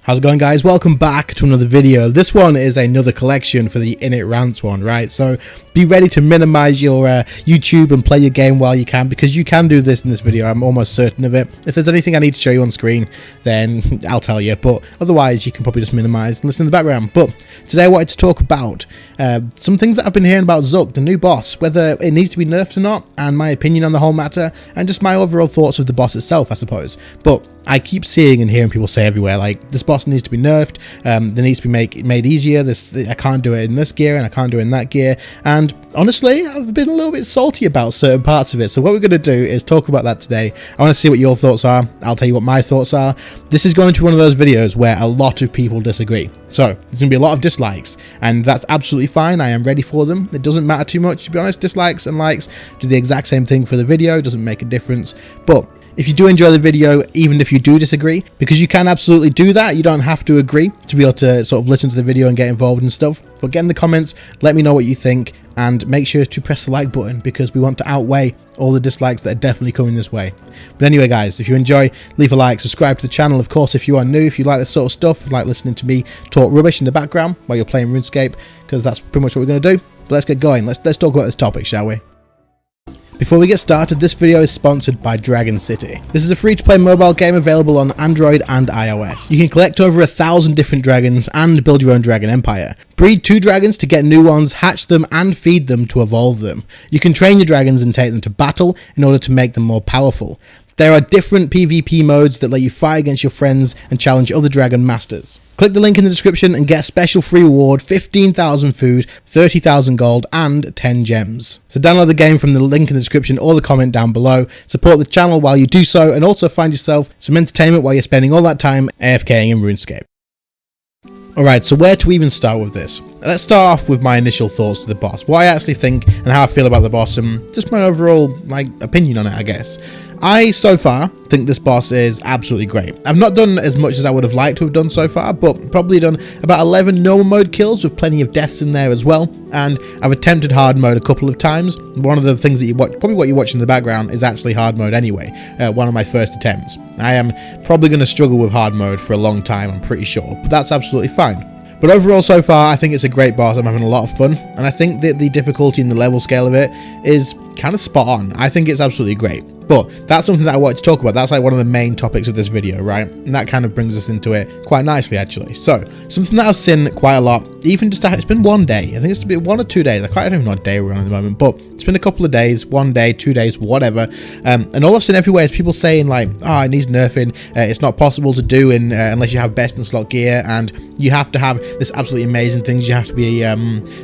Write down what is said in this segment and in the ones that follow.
How's it going, guys? Welcome back to another video. This one is another collection for the Init rants one, right? So be ready to minimize your YouTube and play your game while you can, because you can do this in this video. I'm almost certain of it. If there's anything I need to show you on screen, then I'll tell you, but otherwise you can probably just minimize and listen in the background. But today I wanted to talk about some things that I've been hearing about ZUK, the new boss, whether it needs to be nerfed or not, and my opinion on the whole matter, and just my overall thoughts of the boss itself, I suppose. But I keep seeing and hearing people say everywhere, like, this boss needs to be nerfed, there needs to be made easier, I can't do it in this gear and I can't do it in that gear, and honestly, I've been a little bit salty about certain parts of it. So what we're going to do is talk about that today. I want to see what your thoughts are. I'll tell you what my thoughts are. This is going to be one of those videos where a lot of people disagree. So there's going to be a lot of dislikes, and that's absolutely fine. I am ready for them. It doesn't matter too much, to be honest. Dislikes and likes do the exact same thing for the video. It doesn't make a difference. But if you do enjoy the video, even if you do disagree, because you can absolutely do that, you don't have to agree to be able to sort of listen to the video and get involved and stuff. But get in the comments, let me know what you think, and make sure to press the like button, because we want to outweigh all the dislikes that are definitely coming this way. But anyway, guys, if you enjoy, leave a like, subscribe to the channel, of course, if you are new, if you like this sort of stuff, like listening to me talk rubbish in the background while you're playing RuneScape, because that's pretty much what we're going to do. But let's get going. Let's talk about this topic, shall we? Before we get started, this video is sponsored by Dragon City. This is a free-to-play mobile game available on Android and iOS. You can collect over 1,000 different dragons and build your own dragon empire. Breed 2 dragons to get new ones, hatch them and feed them to evolve them. You can train your dragons and take them to battle in order to make them more powerful. There are different PvP modes that let you fight against your friends and challenge other dragon masters. Click the link in the description and get a special free reward: 15,000 food, 30,000 gold and 10 gems. So download the game from the link in the description or the comment down below. Support the channel while you do so, and also find yourself some entertainment while you're spending all that time AFKing in RuneScape. Alright, so where to even start with this? Let's start off with my initial thoughts to the boss, what I actually think and how I feel about the boss, and just my overall opinion on it, I guess. I, so far, think this boss is absolutely great. I've not done as much as I would have liked to have done so far, but probably done about 11 normal mode kills with plenty of deaths in there as well, and I've attempted hard mode a couple of times. One of the things that you watch, probably what you watch in the background, is actually hard mode anyway, one of my first attempts. I am probably going to struggle with hard mode for a long time, I'm pretty sure, but that's absolutely fine. But overall, so far, I think it's a great boss. I'm having a lot of fun, and I think that the difficulty and the level scale of it is kind of spot on. I think it's absolutely great. But that's something that I wanted to talk about. That's like one of the main topics of this video, right? And that kind of brings us into it quite nicely, actually. So, something that I've seen quite a lot, even just, it's been one day. I think it's been 1 or 2 days. I don't even know what day we're on at the moment, but it's been a couple of days, 1 day, 2 days, whatever. And all I've seen everywhere is people saying like, oh, it needs nerfing. It's not possible to do unless you have best in slot gear, and you have to have this absolutely amazing things. You have to be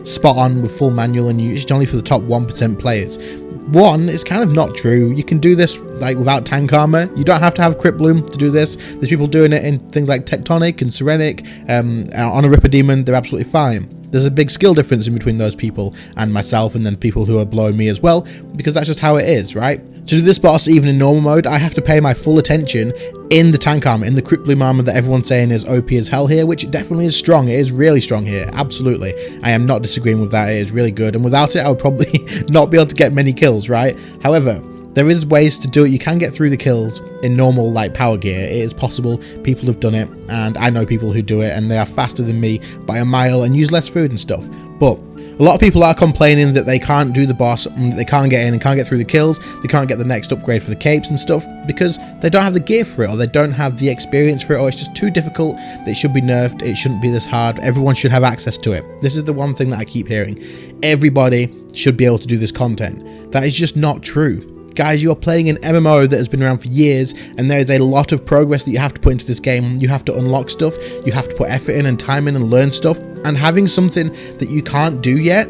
spot on with full manual, and it's only for the top 1% players. One, it's kind of not true. You can do this without tank armor. You don't have to have Crypt Bloom to do this. There's people doing it in things like Tectonic and Serenic. On a Ripper Demon, they're absolutely fine. There's a big skill difference in between those people and myself, and then people who are below me as well, because that's just how it is, right? To do this boss, even in normal mode, I have to pay my full attention in the tank armor, in the Crypt Bloom armor that everyone's saying is OP as hell here, which it definitely is strong. It is really strong here, absolutely. I am not disagreeing with that. It is really good, and without it, I would probably not be able to get many kills, right? However, there is ways to do it. You can get through the kills in normal power gear. It is possible. People have done it, and I know people who do it, and they are faster than me by a mile and use less food and stuff. But a lot of people are complaining that they can't do the boss, and they can't get in and can't get through the kills, they can't get the next upgrade for the capes and stuff, because they don't have the gear for it, or they don't have the experience for it, or it's just too difficult. It should be nerfed. It shouldn't be this hard. Everyone should have access to it. This is the one thing that I keep hearing. Everybody should be able to do this content. That is just not true. Guys, you're playing an MMO that has been around for years, and there is a lot of progress that you have to put into this game. You have to unlock stuff, you have to put effort in and time in and learn stuff, and having something that you can't do yet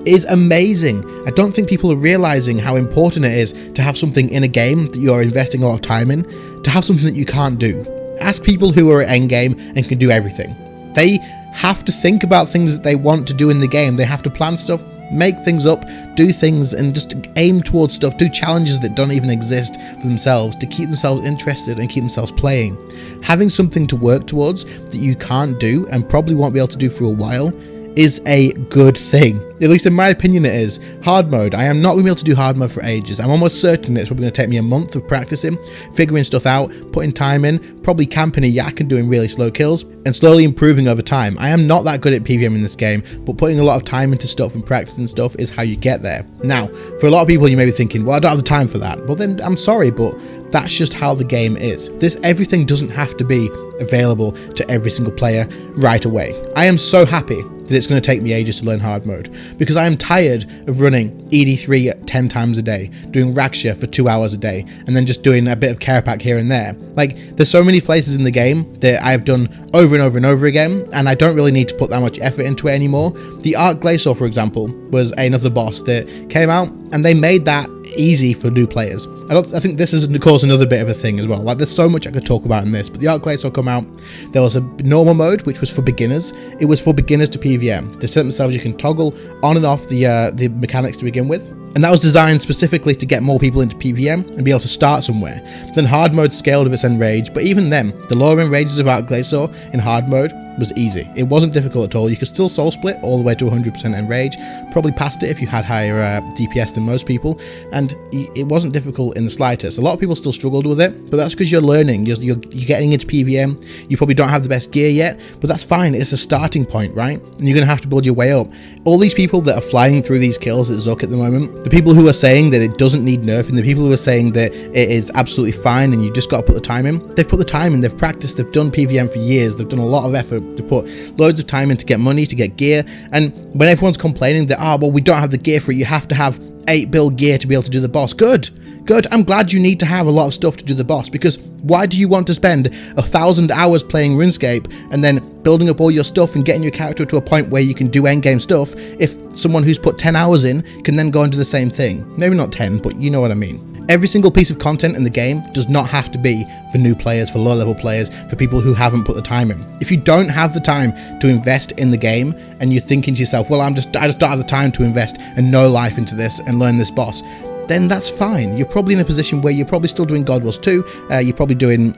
is amazing. I don't think people are realizing how important it is to have something in a game that you're investing a lot of time in, to have something that you can't do. Ask people who are at endgame and can do everything. They have to think about things that they want to do in the game. They have to plan stuff, make things up, do things, and just aim towards stuff, do challenges that don't even exist for themselves, to keep themselves interested and keep themselves playing. Having something to work towards that you can't do and probably won't be able to do for a while is a good thing. At least in my opinion it is. Hard mode, I am not going to be able to do hard mode for ages. I'm almost certain it's probably going to take me a month of practicing, figuring stuff out, putting time in, probably camping a yak and doing really slow kills, and slowly improving over time. I am not that good at PvM in this game, but putting a lot of time into stuff and practicing stuff is how you get there. Now, for a lot of people you may be thinking, well, I don't have the time for that. Well then, I'm sorry, but that's just how the game is. Everything doesn't have to be available to every single player right away. I am so happy that it's going to take me ages to learn hard mode, because I am tired of running ED3 10 times a day, doing Raksha for 2 hours a day, and then just doing a bit of care pack here and there. Like, there's so many places in the game that I've done over and over and over again, and I don't really need to put that much effort into it anymore. The Arc Glacier, for example, was another boss that came out, and they made that easy for new players. I think this is, of course, another bit of a thing as well. Like, there's so much I could talk about in this, but the Arc Glacier come out. There was a normal mode, which was for beginners. It was for beginners to PvM. They set themselves, you can toggle on and off the mechanics to begin with. And that was designed specifically to get more people into PvM and be able to start somewhere. Then hard mode scaled of its enrage, but even then, the lower enrages of Arc Glacier in hard mode was easy. It wasn't difficult at all. You could still soul split all the way to 100% enrage, probably passed it if you had higher DPS than most people, and it wasn't difficult in the slightest. A lot of people still struggled with it, but that's because you're learning. You're getting into PvM. You probably don't have the best gear yet, but that's fine. It's a starting point, right? And you're going to have to build your way up. All these people that are flying through these kills at ZUK at the moment, the people who are saying that it doesn't need nerf, and the people who are saying that it is absolutely fine and you just got to put the time in, they've put the time in, they've practiced, they've done PvM for years, they've done a lot of effort to put loads of time in to get money, to get gear. And when everyone's complaining that, well, we don't have the gear for it, you have to have 8 build gear to be able to do the boss. Good. I'm glad you need to have a lot of stuff to do the boss, because why do you want to spend 1,000 hours playing RuneScape and then building up all your stuff and getting your character to a point where you can do endgame stuff if someone who's put 10 hours in can then go and do the same thing? Maybe not 10, but you know what I mean. Every single piece of content in the game does not have to be for new players, for low level players, for people who haven't put the time in. If you don't have the time to invest in the game and you're thinking to yourself, well, I just don't have the time to invest and no life into this and learn this boss, then that's fine. You're probably in a position where you're probably still doing God Wars 2, you're probably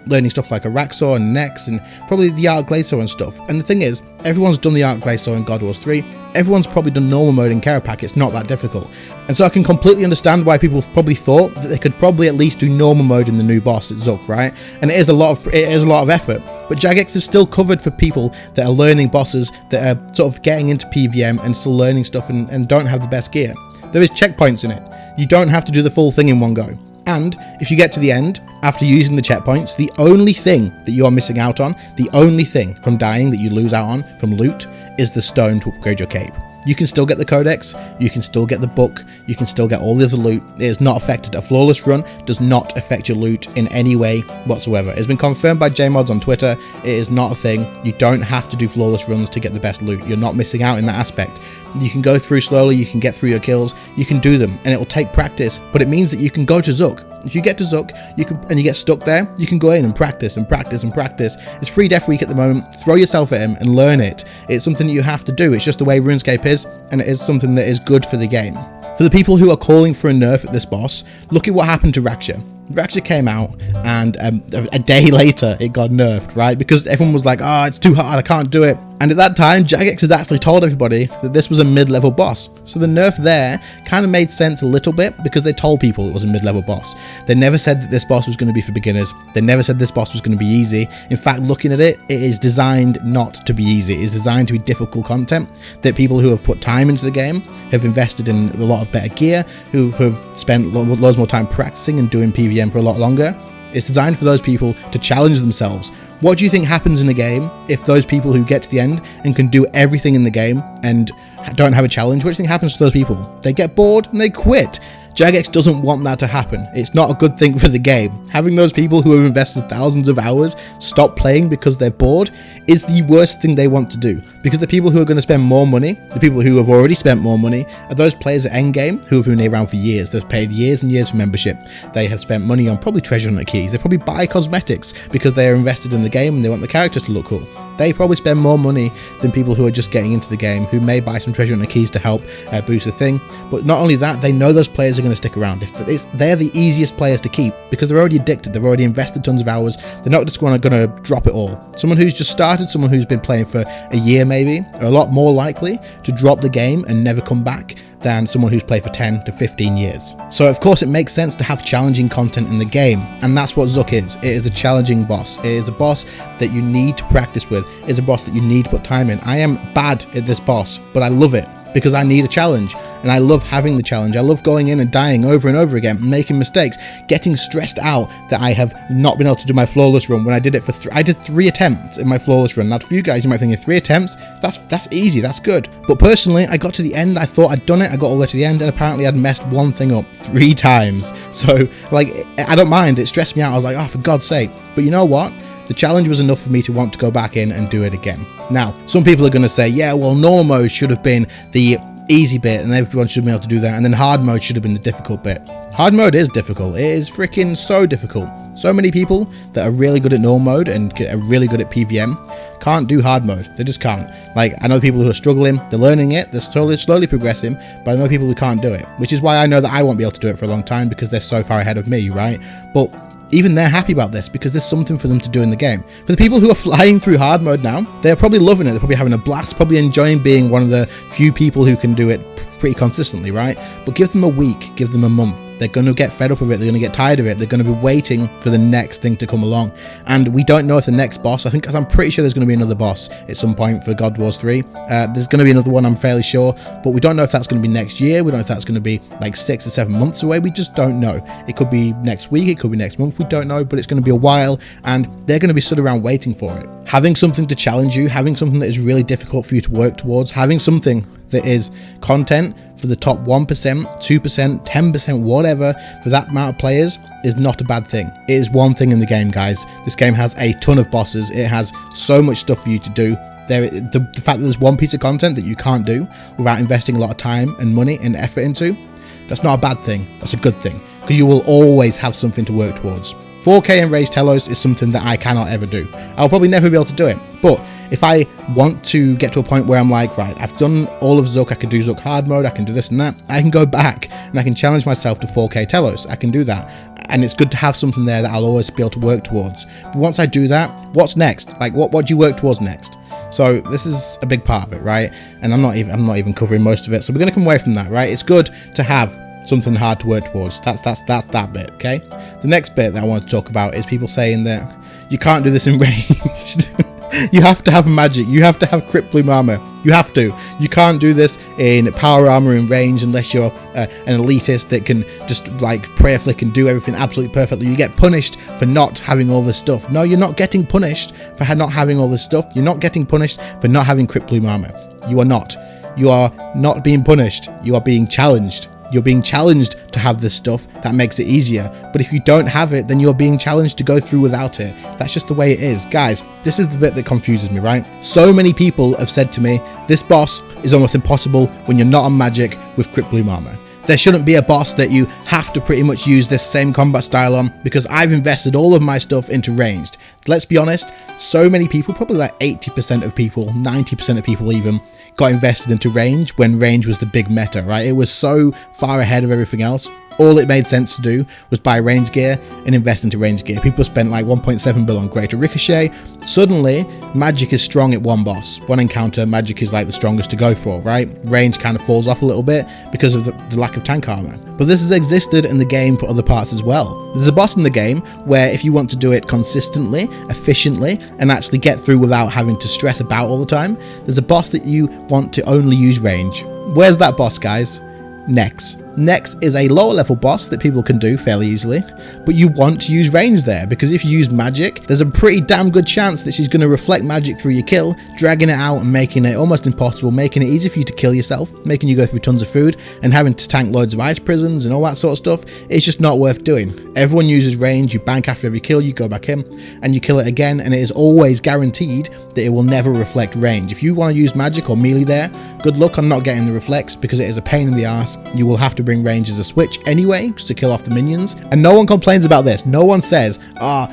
learning stuff like Araxor and Nex and probably the Arc Glacier and stuff. And the thing is, everyone's done the Arc Glacier in God Wars 3, everyone's probably done normal mode in Karapak, it's not that difficult. And so I can completely understand why people probably thought that they could probably at least do normal mode in the new boss at ZUK, right? And it is a lot of effort. But Jagex is still covered for people that are learning bosses, that are sort of getting into PvM and still learning stuff and don't have the best gear. There is checkpoints in it. You don't have to do the full thing in one go. And if you get to the end, after using the checkpoints, the only thing that you're missing out on, the only thing from dying that you lose out on from loot, is the stone to upgrade your cape. You can still get the codex, you can still get the book, you can still get all the other loot. It is not affected. A flawless run does not affect your loot in any way whatsoever. It's been confirmed by JMods on Twitter. It is not a thing. You don't have to do flawless runs to get the best loot. You're not missing out in that aspect. You can go through slowly, you can get through your kills, you can do them, and it will take practice, but it means that you can go to ZUK. If you get to ZUK and you get stuck there, you can go in and practice and practice and practice. It's free Death Week at the moment. Throw yourself at him and learn it. It's something that you have to do. It's just the way RuneScape is, and it is something that is good for the game. For the people who are calling for a nerf at this boss, look at what happened to Raksha. Raksha came out and a day later it got nerfed, right? Because everyone was like, it's too hard, I can't do it. And at that time, Jagex has actually told everybody that this was a mid-level boss. So the nerf there kind of made sense a little bit because they told people it was a mid-level boss. They never said that this boss was going to be for beginners. They never said this boss was going to be easy. In fact, looking at it, it is designed not to be easy. It is designed to be difficult content that people who have put time into the game, have invested in a lot of better gear, who have spent loads more time practicing and doing PvM for a lot longer. It's designed for those people to challenge themselves. What do you think happens in a game if those people who get to the end and can do everything in the game and don't have a challenge? What do you think happens to those people? They get bored and they quit. Jagex doesn't want that to happen. It's not a good thing for the game. Having those people who have invested thousands of hours stop playing because they're bored is the worst thing they want to do. Because the people who are going to spend more money, the people who have already spent more money, are those players at endgame who have been around for years. They've paid years and years for membership. They have spent money on probably treasure hunter keys. They probably buy cosmetics because they are invested in the game and they want the character to look cool. They probably spend more money than people who are just getting into the game, who may buy some treasure hunter keys to help boost the thing. But not only that, they know those players are going to stick around. They're the easiest players to keep because they're already addicted. They've already invested tons of hours. They're not just going to drop it all. Someone who's just started, someone who's been playing for a year maybe, are a lot more likely to drop the game and never come back than someone who's played for 10 to 15 years. So of course it makes sense to have challenging content in the game, and that's what ZUK is. It is a challenging boss. It is a boss that you need to practice with. It's a boss that you need to put time in. I am bad at this boss, but I love it because I need a challenge, and I love having the challenge. I love going in and dying over and over again, making mistakes, getting stressed out that I have not been able to do my flawless run when I did it for I did 3 attempts in my flawless run. Now for you guys, you might think 3 attempts, that's easy, that's good. But personally, I got to the end, I thought I'd done it, I got all the way to the end, and apparently I'd messed one thing up 3 times. So like, I don't mind, it stressed me out. I was like, oh, for God's sake. But you know what? The challenge was enough for me to want to go back in and do it again. Now, some people are going to say, yeah, well, normal mode should have been the easy bit and everyone should be able to do that, and then hard mode should have been the difficult bit. Hard mode is difficult. It is freaking so difficult. So many people that are really good at normal mode and are really good at PVM can't do hard mode. They just can't. Like, I know people who are struggling, they're learning it, they're slowly progressing, but I know people who can't do it, which is why I know that I won't be able to do it for a long time because they're so far ahead of me, right? But even they're happy about this because there's something for them to do in the game. For the people who are flying through hard mode now, they're probably loving it. They're probably having a blast, probably enjoying being one of the few people who can do it pretty consistently, right? But give them a week, give them a month. They're going to get fed up of it. They're going to get tired of it. They're going to be waiting for the next thing to come along. And we don't know if the next boss, I'm pretty sure there's going to be another boss at some point for God Wars 3. There's going to be another one, I'm fairly sure, but we don't know if that's going to be next year. We don't know if that's going to be like 6 or 7 months away. We just don't know. It could be next week. It could be next month. We don't know, but it's going to be a while, and they're going to be stood around waiting for it. Having something to challenge you, having something that is really difficult for you to work towards, having something that is content for the top 1%, 2%, 10%, whatever, for that amount of players is not a bad thing. It is one thing in the game, guys. This game has a ton of bosses. It has so much stuff for you to do. The fact that there's one piece of content that you can't do without investing a lot of time and money and effort into, that's not a bad thing. That's a good thing, because you will always have something to work towards. 4K and raised telos is something that I cannot ever do. I'll probably never be able to do it. But if I want to get to a point where I'm like, right, I've done all of ZUK, I can do ZUK hard mode, I can do this and that, I can go back and I can challenge myself to 4K telos. I can do that. And it's good to have something there that I'll always be able to work towards. But once I do that, what's next? Like, what do you work towards next? So this is a big part of it, right? And I'm not even covering most of it. So we're going to come away from that, right? It's good to have something hard to work towards. That's that bit, okay? The next bit that I want to talk about is people saying that you can't do this in ranged. You have to have magic. You have to have crit bloom armor. You have to. You can't do this in power armor in range unless you're an elitist that can just like prayer flick and do everything absolutely perfectly. You get punished for not having all this stuff. No, you're not getting punished for not having all this stuff. You're not getting punished for not having crit bloom armor. You are not. You are not being punished. You are being challenged. You're being challenged to have this stuff. That makes it easier. But if you don't have it, then you're being challenged to go through without it. That's just the way it is. Guys, this is the bit that confuses me, right? So many people have said to me, this boss is almost impossible when you're not on magic with crit bloom armor. There shouldn't be a boss that you have to pretty much use this same combat style on because I've invested all of my stuff into ranged. Let's be honest, so many people, probably like 80% of people, 90% of people even, got invested into range when range was the big meta, right? It was so far ahead of everything else. All it made sense to do was buy range gear and invest into range gear. People spent like 1.7 bill on greater ricochet. Suddenly, magic is strong at one boss. One encounter, magic is like the strongest to go for, right? Range kind of falls off a little bit because of the lack of tank armor. But this has existed in the game for other parts as well. There's a boss in the game where if you want to do it consistently, efficiently, and actually get through without having to stress about all the time, there's a boss that you want to only use range. Where's that boss, guys? Nex. Nex is a lower level boss that people can do fairly easily, but you want to use range there because if you use magic, there's a pretty damn good chance that she's going to reflect magic through your kill, dragging it out and making it almost impossible, making it easy for you to kill yourself, making you go through tons of food and having to tank loads of ice prisons and all that sort of stuff. It's just not worth doing. Everyone uses range, you bank after every kill, you go back in and you kill it again, and it is always guaranteed that it will never reflect range. If you want to use magic or melee there, good luck on not getting the reflects because it is a pain in the arse. You will have to to bring range as a switch anyway, just to kill off the minions. And no one complains about this. No one says,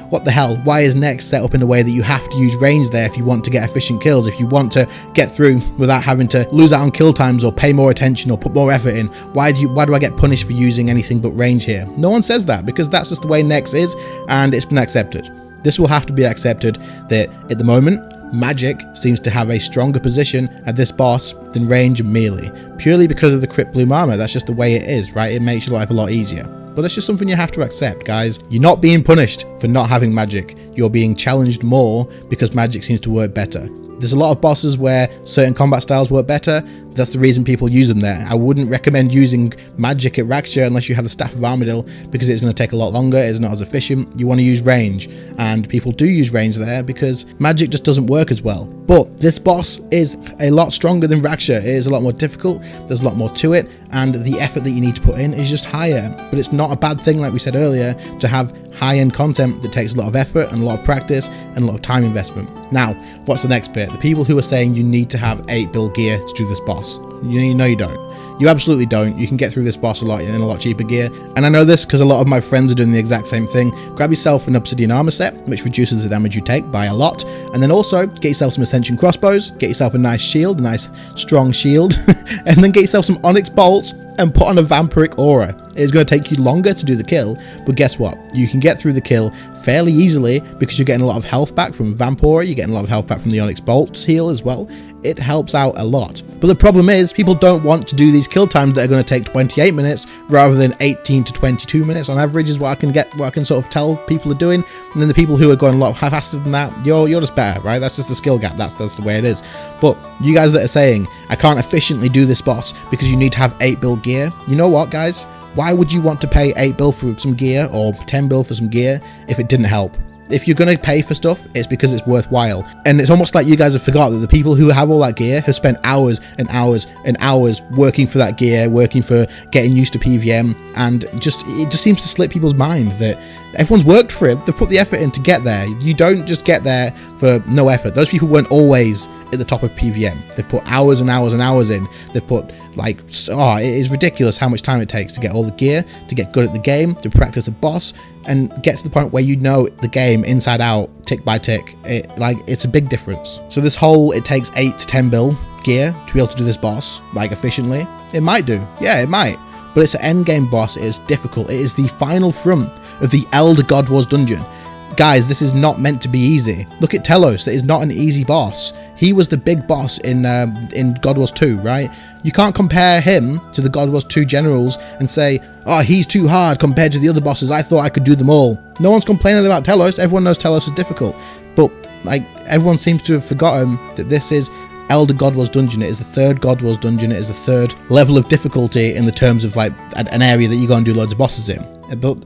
what the hell, why is Next set up in a way that you have to use range there if you want to get efficient kills, if you want to get through without having to lose out on kill times or pay more attention or put more effort in? Why do I get punished for using anything but range here? No one says that, because that's just the way Next is, and it's been accepted. This will have to be accepted, that at the moment, Magic seems to have a stronger position at this boss than range and melee, purely because of the crit bloom armor. That's just the way it is, right? It makes your life a lot easier. But it's just something you have to accept, guys. You're not being punished for not having magic. You're being challenged more because magic seems to work better. There's a lot of bosses where certain combat styles work better. That's the reason people use them there. I wouldn't recommend using magic at Raksha unless you have the Staff of Armadil, because it's going to take a lot longer, it's not as efficient. You want to use range, and people do use range there because magic just doesn't work as well. But this boss is a lot stronger than Raksha. It is a lot more difficult, there's a lot more to it, and the effort that you need to put in is just higher. But it's not a bad thing, like we said earlier, to have high-end content that takes a lot of effort and a lot of practice and a lot of time investment. Now, what's the next bit? The people who are saying you need to have 8 build gear to do this boss. You know you don't. You absolutely don't. You can get through this boss in a lot cheaper gear. And I know this because a lot of my friends are doing the exact same thing. Grab yourself an obsidian armor set, which reduces the damage you take by a lot. And then also get yourself some ascension crossbows, get yourself a nice shield, a nice strong shield, and then get yourself some onyx bolts and put on a vampiric aura. It's going to take you longer to do the kill, but guess what? You can get through the kill fairly easily because you're getting a lot of health back from vamp aura, you're getting a lot of health back from the onyx bolts heal as well. It helps out a lot. But the problem is, people don't want to do these kill times that are going to take 28 minutes rather than 18 to 22 minutes on average is what I can sort of tell people are doing. And then the people who are going a lot faster than that, you're just better, right? That's just the skill gap. That's the way it is. But you guys that are saying, I can't efficiently do this boss because you need to have 8 build gear. You know what, guys? Why would you want to pay 8 bill for some gear or 10 bill for some gear if it didn't help? If you're going to pay for stuff, it's because it's worthwhile. And it's almost like you guys have forgot that the people who have all that gear have spent hours and hours and hours working for that gear, working for getting used to PVM, and it just seems to slip people's mind that everyone's worked for it. They've put the effort in to get there. You don't just get there for no effort. Those people weren't always at the top of PVM. They've put hours and hours and hours in. They've put it is ridiculous how much time it takes to get all the gear, to get good at the game, to practice a boss, and get to the point where you know the game inside out, tick by tick. It's a big difference. So this whole it takes 8 to 10 bill gear to be able to do this boss efficiently, it might do. Yeah, it might. But it's an end game boss. It is difficult. It is the final front of the Elder God Wars dungeon. Guys, this is not meant to be easy. Look at Telos. It is not an easy boss. He was the big boss in God Wars 2, right? You can't compare him to the God Wars 2 generals and say, oh, he's too hard compared to the other bosses. I thought I could do them all. No one's complaining about Telos. Everyone knows Telos is difficult. But everyone seems to have forgotten that this is Elder God Wars dungeon. It is the 3rd God Wars dungeon. It is the 3rd level of difficulty in the terms of an area that you go and do loads of bosses in. But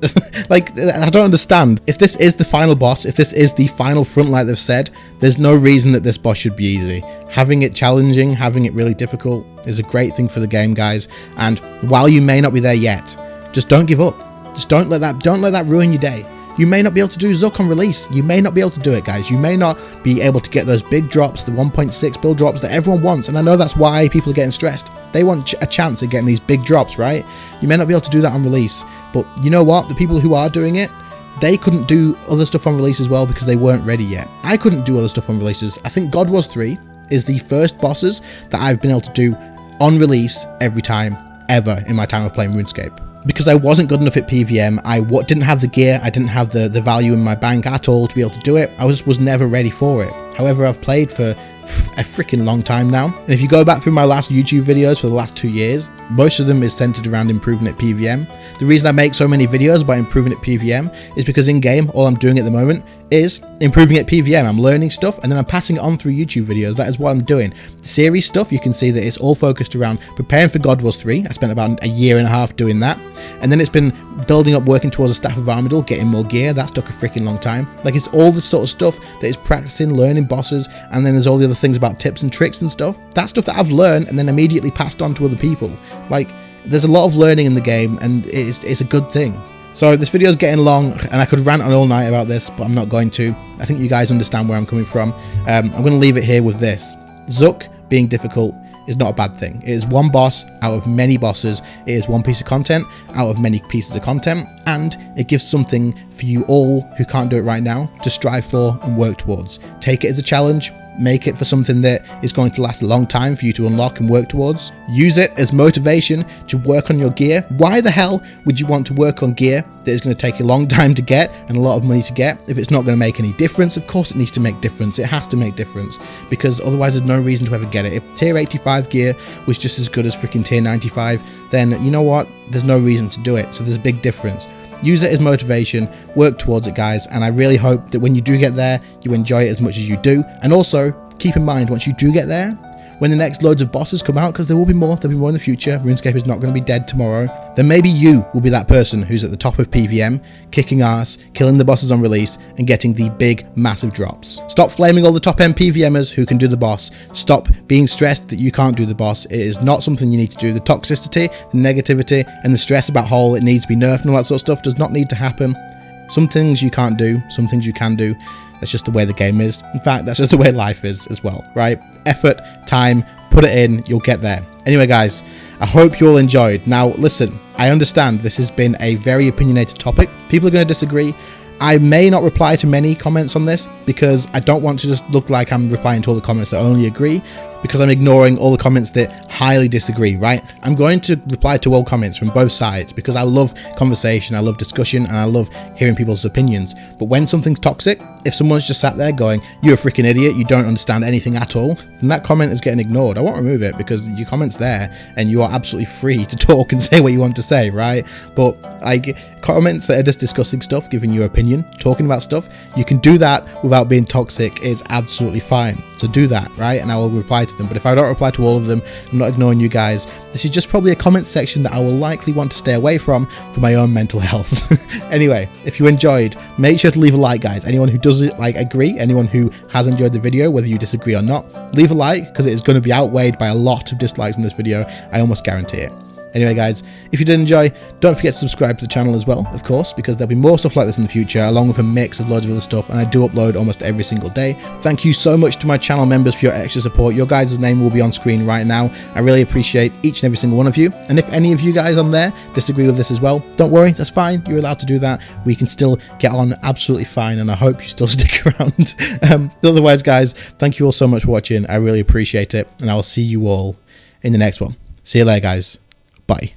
I don't understand. If this is the final boss, if this is the final front like they've said, there's no reason that this boss should be easy. Having it challenging, having it really difficult is a great thing for the game, guys. And while you may not be there yet, just don't give up. Just don't let that ruin your day. You may not be able to do ZUK on release. You may not be able to do it, guys. You may not be able to get those big drops, the 1.6 build drops that everyone wants. And I know that's why people are getting stressed. They want a chance at getting these big drops, right? You may not be able to do that on release. But you know what? The people who are doing it, they couldn't do other stuff on release as well because they weren't ready yet. I couldn't do other stuff on releases. I think God Wars 3 is the first bosses that I've been able to do on release every time, ever, in my time of playing RuneScape. Because I wasn't good enough at PVM, I didn't have the gear, I didn't have the value in my bank at all to be able to do it. I was never ready for it. However, I've played for a freaking long time now. And if you go back through my last YouTube videos for the last 2 years, most of them is centered around improving at PVM. The reason I make so many videos about improving at PVM is because in game, all I'm doing at the moment is improving at PVM. I'm learning stuff and then I'm passing it on through YouTube videos. That is what I'm doing. The series stuff, you can see that it's all focused around preparing for God Wars 3. I spent about a year and a half doing that. And then it's been building up, working towards a Staff of Armadil, getting more gear. That took a freaking long time. It's all the sort of stuff that is practicing, learning bosses, and then there's all the other things about tips and tricks and stuff. That stuff that I've learned and then immediately passed on to other people. There's a lot of learning in the game and it's a good thing. So this video is getting long and I could rant on all night about this, but I'm not going to. I think you guys understand where I'm coming from. I'm going to leave it here with this. ZUK being difficult is not a bad thing. It is one boss out of many bosses. It is one piece of content out of many pieces of content, and it gives something for you all who can't do it right now to strive for and work towards. Take it as a challenge. Make it for something that is going to last a long time for you to unlock and work towards. Use it as motivation to work on your gear. Why the hell would you want to work on gear that is going to take a long time to get and a lot of money to get if it's not going to make any difference? Of course it needs to make difference. It has to make difference, because otherwise there's no reason to ever get it. If tier 85 gear was just as good as freaking tier 95, then you know what? There's no reason to do it. So there's a big difference. Use it as motivation, work towards it, guys, and I really hope that when you do get there, you enjoy it as much as you do. And also, keep in mind, once you do get there, when the next loads of bosses come out, because there'll be more in the future, RuneScape is not going to be dead tomorrow, then maybe you will be that person who's at the top of PVM, kicking ass, killing the bosses on release, and getting the big, massive drops. Stop flaming all the top end PVMers who can do the boss. Stop being stressed that you can't do the boss. It is not something you need to do. The toxicity, the negativity, and the stress about whole, it needs to be nerfed and all that sort of stuff does not need to happen. Some things you can't do, some things you can do. That's just the way the game is. In fact, that's just the way life is as well, right? Effort, time, put it in, you'll get there. Anyway, guys, I hope you all enjoyed. Now, listen, I understand this has been a very opinionated topic. People are going to disagree. I may not reply to many comments on this because I don't want to just look like I'm replying to all the comments that only agree, because I'm ignoring all the comments that highly disagree, right? I'm going to reply to all comments from both sides because I love conversation, I love discussion, and I love hearing people's opinions. But when something's toxic, if someone's just sat there going, you're a freaking idiot, you don't understand anything at all, then that comment is getting ignored. I won't remove it because your comment's there and you are absolutely free to talk and say what you want to say, right? But like comments that are just discussing stuff, giving your opinion, talking about stuff, you can do that without being toxic. Is absolutely fine. So do that, right? And I will reply to them. But if I don't reply to all of them, I'm not ignoring you guys. This is just probably a comment section that I will likely want to stay away from for my own mental health. Anyway, if you enjoyed, make sure to leave a like, guys. Anyone who doesn't agree, anyone who has enjoyed the video, whether you disagree or not, leave a like, because it is going to be outweighed by a lot of dislikes in this video. I almost guarantee it. Anyway, guys, if you did enjoy, don't forget to subscribe to the channel as well, of course, because there'll be more stuff like this in the future, along with a mix of loads of other stuff, and I do upload almost every single day. Thank you so much to my channel members for your extra support. Your guys' name will be on screen right now. I really appreciate each and every single one of you. And if any of you guys on there disagree with this as well, don't worry, that's fine. You're allowed to do that. We can still get on absolutely fine, and I hope you still stick around. Otherwise, guys, thank you all so much for watching. I really appreciate it, and I will see you all in the next one. See you later, guys. Bye.